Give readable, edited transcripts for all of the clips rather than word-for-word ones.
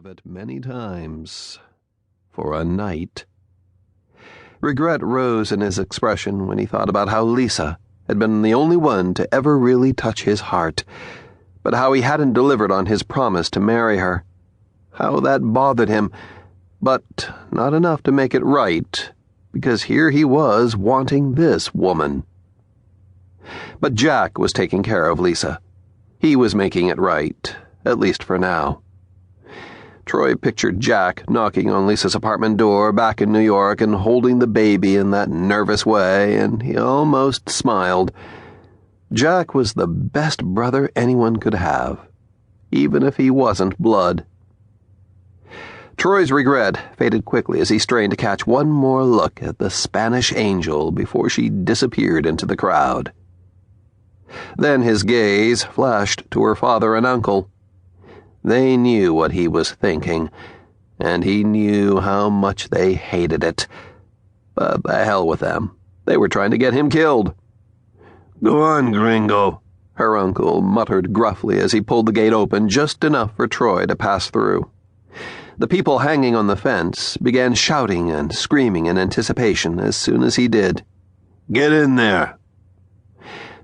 of it many times. For a night. Regret rose in his expression when he thought about how Lisa had been the only one to ever really touch his heart, but how he hadn't delivered on his promise to marry her. How that bothered him, but not enough to make it right, because here he was wanting this woman. But Jack was taking care of Lisa. He was making it right, at least for now. Troy pictured Jack knocking on Lisa's apartment door back in New York and holding the baby in that nervous way, and he almost smiled. Jack was the best brother anyone could have, even if he wasn't blood. Troy's regret faded quickly as he strained to catch one more look at the Spanish angel before she disappeared into the crowd. Then his gaze flashed to her father and uncle. They knew what he was thinking, and he knew how much they hated it. But the hell with them. They were trying to get him killed. "Go on, gringo," her uncle muttered gruffly as he pulled the gate open just enough for Troy to pass through. The people hanging on the fence began shouting and screaming in anticipation as soon as he did. "Get in there."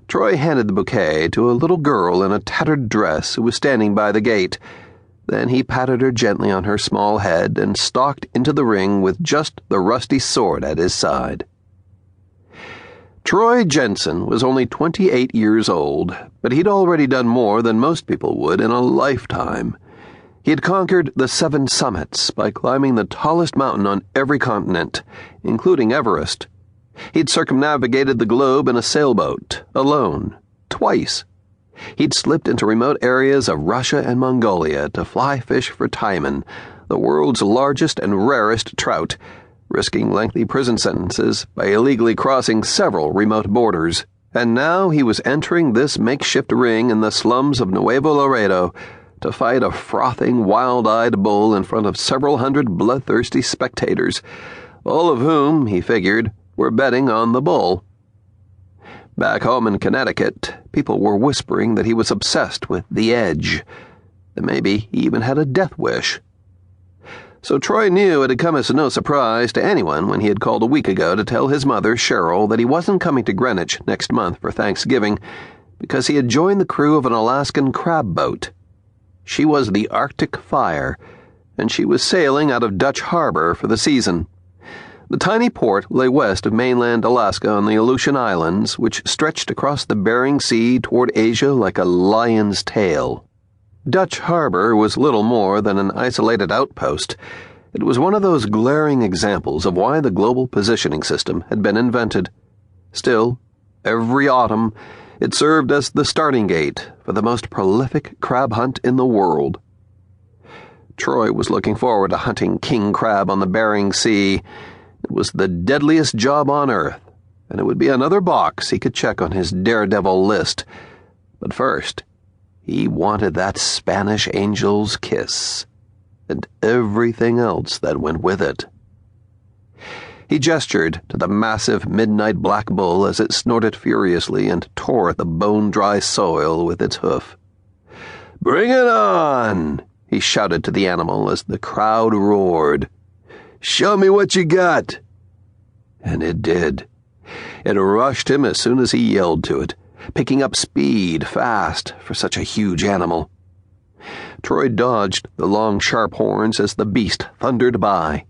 Troy handed the bouquet to a little girl in a tattered dress who was standing by the gate. Then he patted her gently on her small head and stalked into the ring with just the rusty sword at his side. Troy Jensen was only 28 years old, but he'd already done more than most people would in a lifetime. He had conquered the 7 summits by climbing the tallest mountain on every continent, including Everest. He'd circumnavigated the globe in a sailboat, alone, twice. He'd slipped into remote areas of Russia and Mongolia to fly fish for taimen, the world's largest and rarest trout, risking lengthy prison sentences by illegally crossing several remote borders. And now he was entering this makeshift ring in the slums of Nuevo Laredo to fight a frothing, wild-eyed bull in front of several hundred bloodthirsty spectators, all of whom, he figured, were betting on the bull. Back home in Connecticut, people were whispering that he was obsessed with the edge, and maybe he even had a death wish. So Troy knew it had come as no surprise to anyone when he had called a week ago to tell his mother, Cheryl, that he wasn't coming to Greenwich next month for Thanksgiving because he had joined the crew of an Alaskan crab boat. She was the Arctic Fire, and she was sailing out of Dutch Harbor for the season. The tiny port lay west of mainland Alaska on the Aleutian Islands, which stretched across the Bering Sea toward Asia like a lion's tail. Dutch Harbor was little more than an isolated outpost. It was one of those glaring examples of why the global positioning system had been invented. Still, every autumn, it served as the starting gate for the most prolific crab hunt in the world. Troy was looking forward to hunting king crab on the Bering Sea. It was the deadliest job on Earth, and it would be another box he could check on his daredevil list. But first, he wanted that Spanish angel's kiss, and everything else that went with it. He gestured to the massive midnight black bull as it snorted furiously and tore at the bone-dry soil with its hoof. "Bring it on!" he shouted to the animal as the crowd roared. "Show me what you got!" And it did. It rushed him as soon as he yelled to it, picking up speed fast for such a huge animal. Troy dodged the long, sharp horns as the beast thundered by.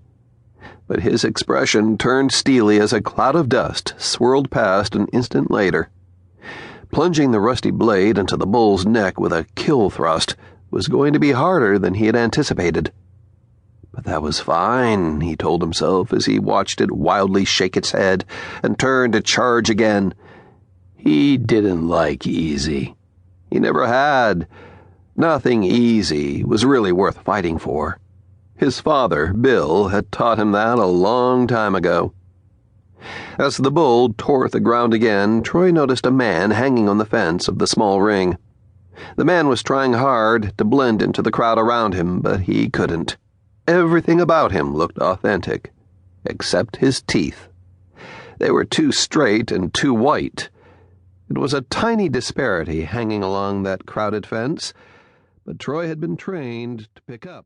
But his expression turned steely as a cloud of dust swirled past an instant later. Plunging the rusty blade into the bull's neck with a kill thrust was going to be harder than he had anticipated. But that was fine, he told himself as he watched it wildly shake its head and turn to charge again. He didn't like easy. He never had. Nothing easy was really worth fighting for. His father, Bill, had taught him that a long time ago. As the bull tore at the ground again, Troy noticed a man hanging on the fence of the small ring. The man was trying hard to blend into the crowd around him, but he couldn't. Everything about him looked authentic, except his teeth. They were too straight and too white. It was a tiny disparity hanging along that crowded fence, but Troy had been trained to pick up